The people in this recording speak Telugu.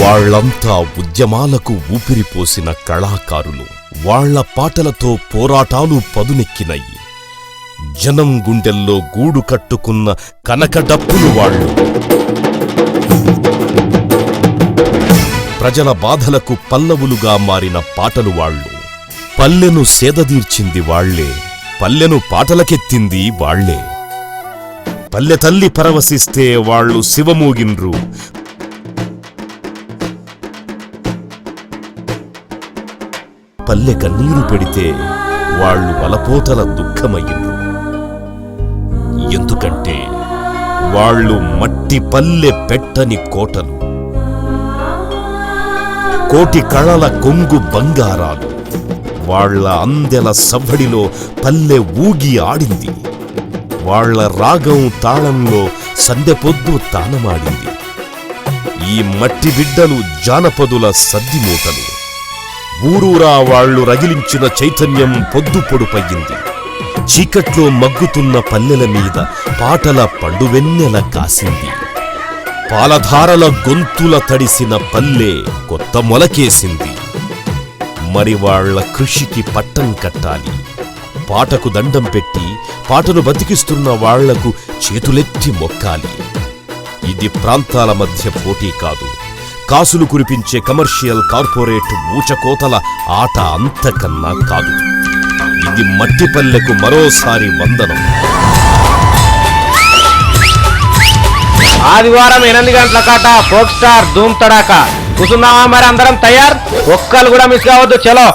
వాళ్ళంతా ఉద్యమాలకు ఊపిరిపోసిన కళాకారులు. వాళ్ల పాటలతో పోరాటాలు పదునెక్కినయి. జనం గుండెల్లో గూడు కట్టుకున్న కనకడప్పులు వాళ్ళు. ప్రజల బాధలకు పల్లవులుగా మారిన పాటలు వాళ్ళు. పల్లెను సేదదీర్చింది వాళ్లే, పల్లెను పాటలకెత్తింది వాళ్లే. పల్లె తల్లి పరవశిస్తే వాళ్ళు శివమూగిండ్రు. పల్లె కన్నీరు పెడితే వాళ్ళు వలపోతల దుఃఖమయ్యిండ్రు. ఎందుకంటే వాళ్ళు మట్టి పల్లె పెట్టని కోటలు, కోటి కళల కొంగు బంగారాలు. వాళ్ల అందెల సవ్వడిలో పల్లె ఊగి ఆడింది. వాళ్ల రాగం తాళంలో సందెపొద్దు తానమాడింది. ఈ మట్టి బిడ్డలు జానపదుల సద్దిమూటలు. ఊరూరా వాళ్లు రగిలించిన చైతన్యం పొద్దు పొడుపయ్యింది. చీకట్లో మగ్గుతున్న పల్లెల మీద పాటల పండువెన్నెల కాసింది. పాలధారల గొంతుల తడిసిన పల్లె కొత్త మొలకేసింది. మరి వాళ్ల కృషికి పట్టం కట్టాలి. పాటకు దండం పెట్టి పాటను బతికిస్తున్న వాళ్లకు చేతులెత్తి మొక్కాలి. ఇది ప్రాంతాల మధ్య పోటీ కాదు, కాసులు కురిపించే కమర్షియల్ కార్పొరేట్ ఊచకోతల ఆట అంతకన్నా కాదు. ఇది మట్టిపల్లెకు మరోసారి వందనం. ఆదివారం 8 గంటల కాట ఫోక్ స్టార్ ధూమ్ తడాకా. కూర్చున్నావా మరి అందరం తయారు? ఒక్కరు కూడా మిస్ కావద్దు. చలో.